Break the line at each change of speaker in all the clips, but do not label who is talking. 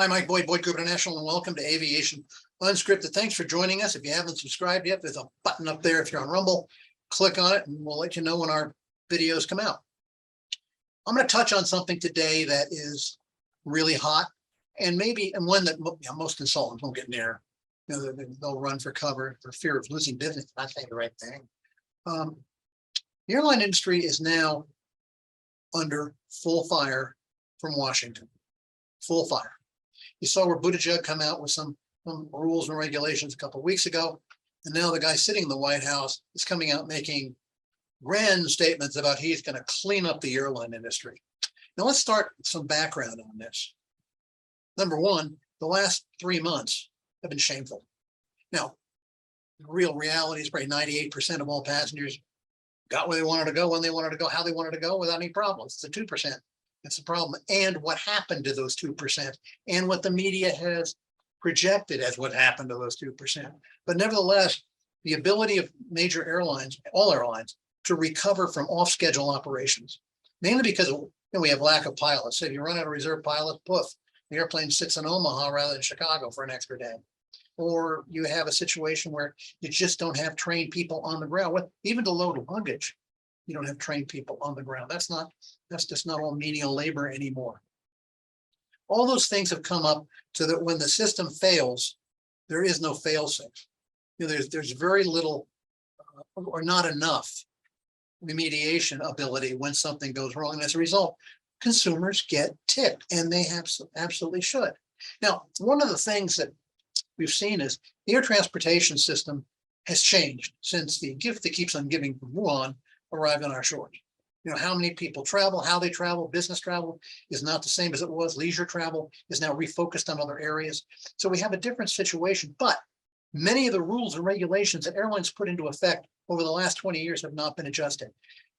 Hi, Mike Boyd, Boyd Group International, and welcome to Aviation Unscripted. Thanks for joining us. If you haven't subscribed yet, there's a button up there if you're on Rumble. Click on it and we'll let you know when our videos come out. I'm going to touch on something today that is really hot and one that most consultants won't get near. They'll run for cover for fear of losing business, not saying the right thing. The airline industry is now under full fire from Washington. Full fire. You saw where Buttigieg come out with some rules and regulations a couple of weeks ago, and now the guy sitting in the White House is coming out making grand statements about he's going to clean up the airline industry. Now let's start with some background on this. Number one, the last 3 months have been shameful. Now, the real reality is probably 98% of all passengers got where they wanted to go, when they wanted to go, how they wanted to go without any problems. It's the 2%. That's the problem. And what happened to those 2% and what the media has projected as what happened to those 2%. But nevertheless, the ability of major airlines, all airlines, to recover from off-schedule operations, mainly because we have lack of pilots. So if you run out of reserve pilots, poof, the airplane sits in Omaha rather than Chicago for an extra day. Or you have a situation where you just don't have trained people on the ground. Even to load luggage, you don't have trained people on the ground. That's just not all menial labor anymore. All those things have come up so that when the system fails, there is no fail-safe. There's very little or not enough remediation ability when something goes wrong. And as a result, consumers get ticked, and they absolutely should. Now, one of the things that we've seen is the air transportation system has changed since the gift that keeps on giving from Wuhan arrived on our shores. How many people travel, how they travel, business travel is not the same as it was. Leisure travel is now refocused on other areas. So we have a different situation, but many of the rules and regulations that airlines put into effect over the last 20 years have not been adjusted.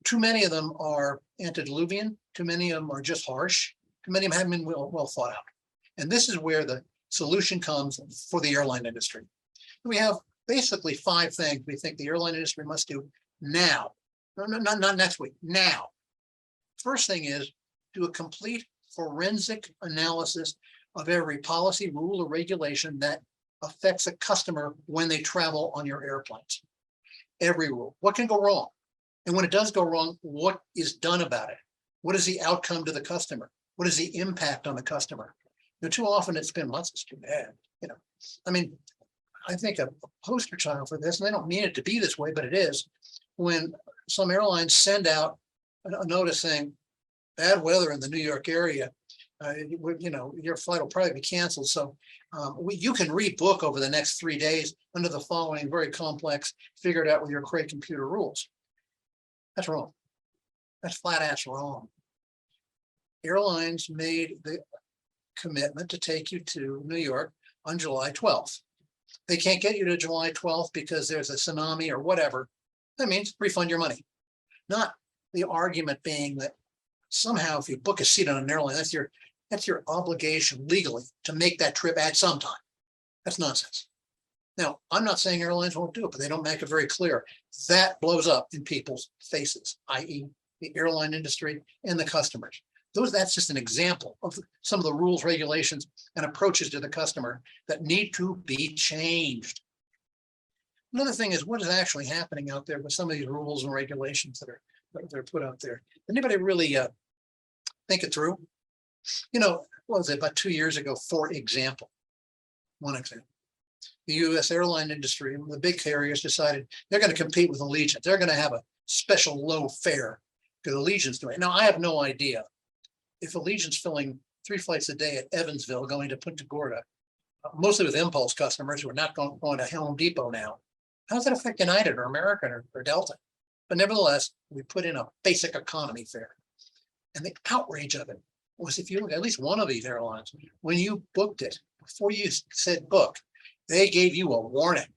Too many of them are antediluvian. Too many of them are just harsh. Too many of them haven't been well thought out. And this is where the solution comes for the airline industry. We have basically 5 things we think the airline industry must do now. Not next week, now. First thing is do a complete forensic analysis of every policy, rule, or regulation that affects a customer when they travel on your airplanes. Every rule. What can go wrong? And when it does go wrong, what is done about it? What is the outcome to the customer? What is the impact on the customer? Too often it's been, well, it's too bad. I think a poster child for this, and they don't mean it to be this way, but it is, when some airlines send out a notice saying bad weather in the New York area, your flight will probably be canceled. So you can rebook over the next 3 days under the following very complex, figured out with your great computer rules. That's wrong. That's flat ass wrong. Airlines made the commitment to take you to New York on July 12th. They can't get you to July 12th because there's a tsunami or whatever. That means refund your money. Not the argument being that somehow if you book a seat on an airline, that's your obligation legally to make that trip at some time. That's nonsense. Now, I'm not saying airlines won't do it, but they don't make it very clear. That blows up in people's faces, i.e. the airline industry and the customers. That's just an example of some of the rules, regulations, and approaches to the customer that need to be changed. Another thing is what is actually happening out there with some of these rules and regulations that are put out there. Anybody really think it through? What was it, about 2 years ago, for example, one example, the U.S. airline industry, the big carriers decided they're going to compete with Allegiant. They're going to have a special low fare because Allegiant's doing it. Now, I have no idea if Allegiant's filling 3 flights a day at Evansville going to Punta Gorda, mostly with impulse customers who are not going to Home Depot now. How does that affect United or American or Delta? But nevertheless, we put in a basic economy fare. And the outrage of it was, if you look at least one of these airlines, when you booked it, before you said book, they gave you a warning.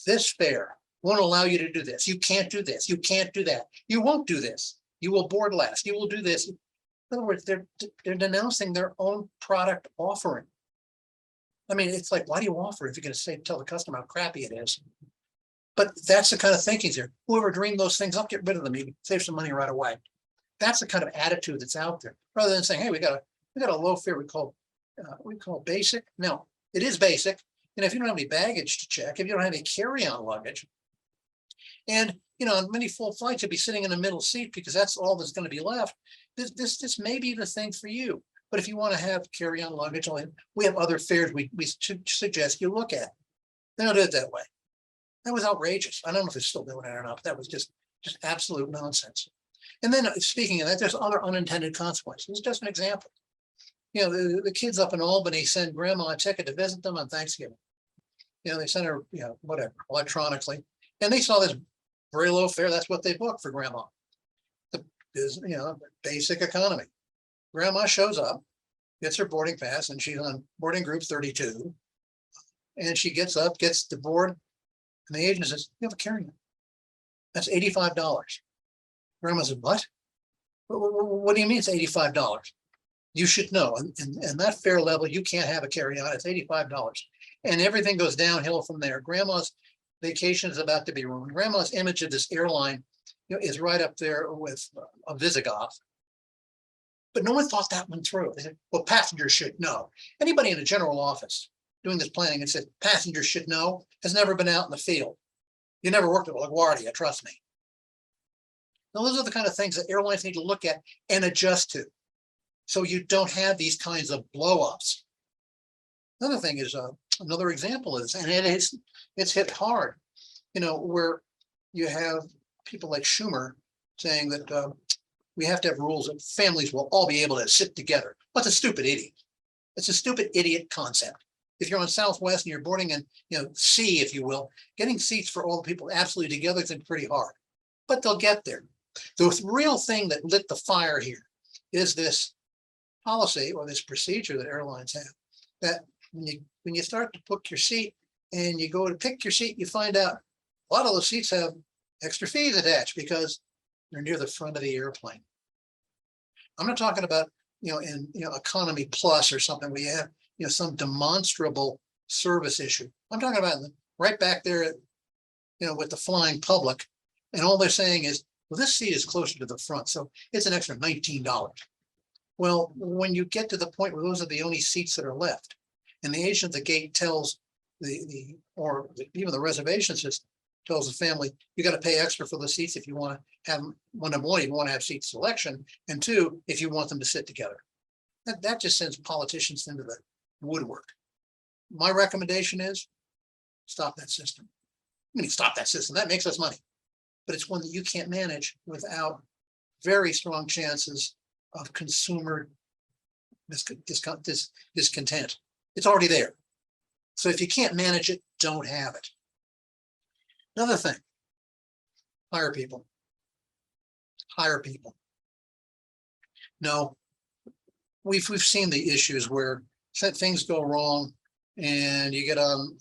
This fare won't allow you to do this. You can't do this. You can't do that. You won't do this. You will board last. You will do this. In other words, they're denouncing their own product offering. It's like, why do you offer if you're going to tell the customer how crappy it is? But that's the kind of thinking here. Whoever dreamed those things up, get rid of them. You can save some money right away. That's the kind of attitude that's out there. Rather than saying, hey, we got a low fare we call we call basic. No, it is basic. And if you don't have any baggage to check, if you don't have any carry-on luggage, and on many full flights, you'll be sitting in the middle seat because that's all that's going to be left. This may be the thing for you. But if you want to have carry-on luggage, we have other fares we suggest you look at. They don't do it that way. That was outrageous. I don't know if they're still doing it or not, but that was just absolute nonsense. And then speaking of that, there's other unintended consequences. Just an example. The kids up in Albany send grandma a ticket to visit them on Thanksgiving. They send her, whatever, electronically. And they saw this very low fare. That's what they booked for grandma. The basic economy. Grandma shows up, gets her boarding pass, and she's on boarding group 32. And she gets up, gets the board, and the agent says, "You have a carry-on. That's $85. Grandma said, "What? What do you mean it's $85? You should know. And that fare level, you can't have a carry-on. It's $85. And everything goes downhill from there. Grandma's vacation is about to be ruined. Grandma's image of this airline is right up there with a Visigoth. But no one thought that one through. They said, well, passengers should know. Anybody in a general office doing this planning and said passengers should know has never been out in the field. You never worked at LaGuardia, trust me. Now, those are the kind of things that airlines need to look at and adjust to, so you don't have these kinds of blow-ups. Another thing is another example is, and it's hit hard, where you have people like Schumer saying that we have to have rules that families will all be able to sit together. What's a stupid idiot? It's a stupid idiot concept. If you're on Southwest and you're boarding in, C, if you will, getting seats for all the people absolutely together is pretty hard, but they'll get there. The real thing that lit the fire here is this policy or this procedure that airlines have, that when you start to book your seat and you go to pick your seat, you find out a lot of those seats have extra fees attached because they're near the front of the airplane. I'm not talking about, in economy plus or something where you have, some demonstrable service issue. I'm talking about right back there, with the flying public, and all they're saying is, well, this seat is closer to the front, so it's an extra $19. Well, when you get to the point where those are the only seats that are left, and the agent at the gate tells even the reservation system tells the family, you got to pay extra for the seats if you want to have one, you want to have seat selection, and two, if you want them to sit together. That just sends politicians into the woodwork. My recommendation is stop that system. Stop that system. That makes us money, but it's one that you can't manage without very strong chances of consumer discontent. It's already there. So if you can't manage it, don't have it. Another thing, hire people. Hire people. No, we've seen the issues where things go wrong and you get on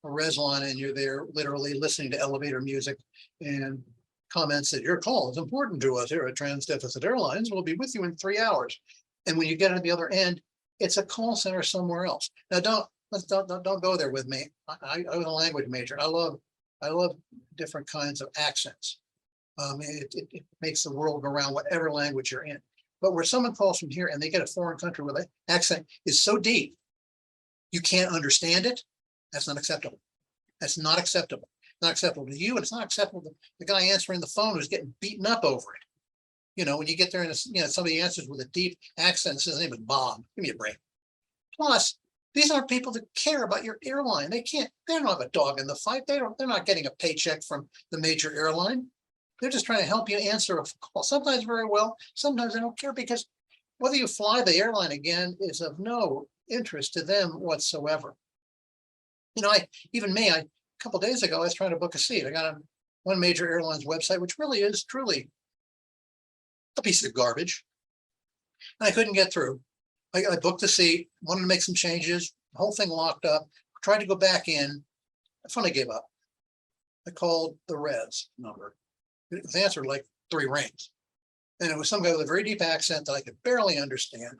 a res line and you're there literally listening to elevator music and comments that your call is important to us here at Trans Deficit Airlines. We'll be with you in 3 hours. And when you get at the other end, it's a call center somewhere else. Now, don't go there with me. I was a language major. I love different kinds of accents. It makes the world go around whatever language you're in. But where someone calls from here and they get a foreign country where the accent is so deep, you can't understand it. That's not acceptable. That's not acceptable. Not acceptable to you, and it's not acceptable to the guy answering the phone who's getting beaten up over it. When you get there and somebody answers with a deep accent and says his name is Bob. Give me a break. Plus, these aren't people that care about your airline. They don't have a dog in the fight. They're not getting a paycheck from the major airline. They're just trying to help you answer a call. Sometimes very well, sometimes they don't care, because whether you fly the airline again is of no interest to them whatsoever. A couple of days ago, I was trying to book a seat. I got on one major airline's website, which really is truly a piece of garbage. And I couldn't get through. I booked the seat, wanted to make some changes, the whole thing locked up, tried to go back in. I finally gave up. I called the res number. It was answered like 3 rings. And it was some guy with a very deep accent that I could barely understand.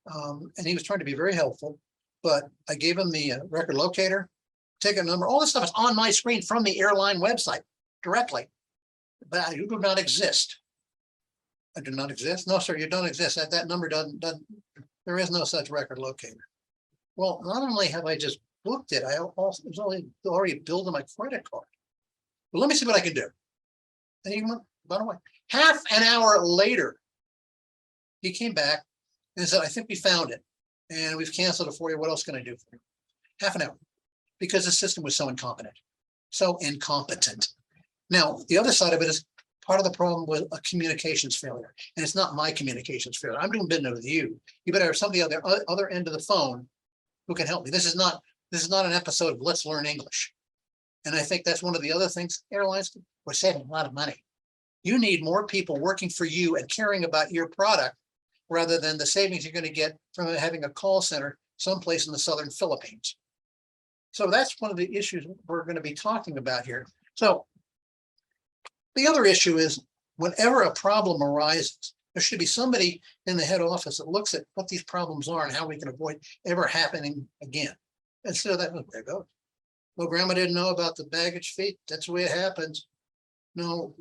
And he was trying to be very helpful, but I gave him the record locator, ticket number. All this stuff is on my screen from the airline website directly. But you do not exist. I do not exist. No, sir, you don't exist. That number doesn't, there is no such record locator. Well, not only have I just booked it, I also was already billed on my credit card. But let me see what I can do. And he went, by the way, half an hour later, he came back and said, I think we found it and we've canceled it for you. What else can I do for you? Half an hour, because the system was so incompetent. So incompetent. Now, the other side of it is part of the problem with a communications failure. And it's not my communications failure. I'm doing business with you. You better have somebody on the other end of the phone who can help me. This is not an episode of Let's Learn English. And I think that's one of the other things. Airlines, we're saving a lot of money. You need more people working for you and caring about your product rather than the savings you're going to get from having a call center someplace in the southern Philippines. So that's one of the issues we're going to be talking about here. So the other issue is whenever a problem arises, there should be somebody in the head office that looks at what these problems are and how we can avoid ever happening again. And so that was where it goes. Well, grandma didn't know about the baggage fee. That's the way it happens. No,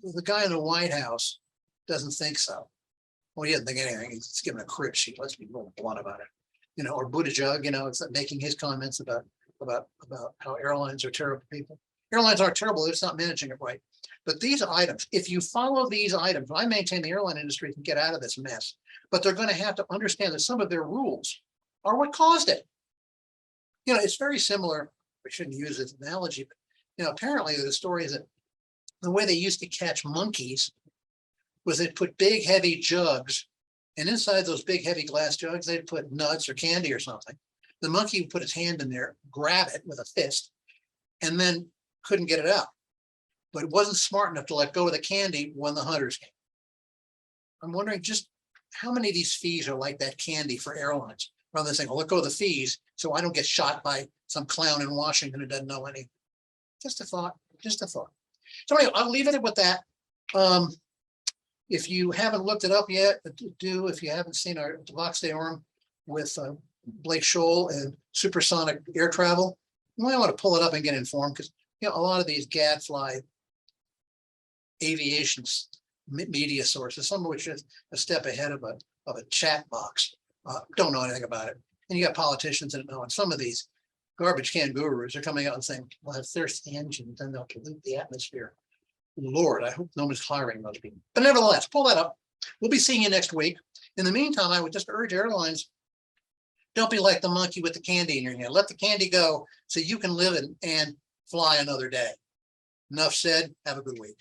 the guy in the White House doesn't think so. Well, he doesn't think anything. He's giving a crib sheet. Let's be real blunt about it. Or Buttigieg, it's making his comments about how airlines are terrible people. Airlines aren't terrible. They're just not managing it right. But these items, if you follow these items, I maintain the airline industry can get out of this mess, but they're going to have to understand that some of their rules are what caused it. It's very similar. We shouldn't use this analogy, but apparently the story is that the way they used to catch monkeys was they'd put big, heavy jugs, and inside those big, heavy glass jugs, they'd put nuts or candy or something. The monkey would put his hand in there, grab it with a fist, and then couldn't get it out. But it wasn't smart enough to let go of the candy when the hunters came. I'm wondering just how many of these fees are like that candy for airlines, rather than saying, well, let go of the fees so I don't get shot by some clown in Washington who doesn't know anything. Just a thought. So anyway, I'll leave it with that. If you haven't looked it up yet, do. If you haven't seen our Vox Deorum with Blake Scholl and supersonic air travel, you might want to pull it up and get informed, because a lot of these gadfly aviation media sources, some of which is a step ahead of a chat box, don't know anything about it. And you got politicians that know, and some of these garbage can gurus are coming out and saying, well, if there's engines, then they'll pollute the atmosphere. Lord, I hope nobody's hiring those people. But nevertheless, pull that up. We'll be seeing you next week. In the meantime, I would just urge airlines, don't be like the monkey with the candy in your hand. Let the candy go so you can live and fly another day. Enough said. Have a good week.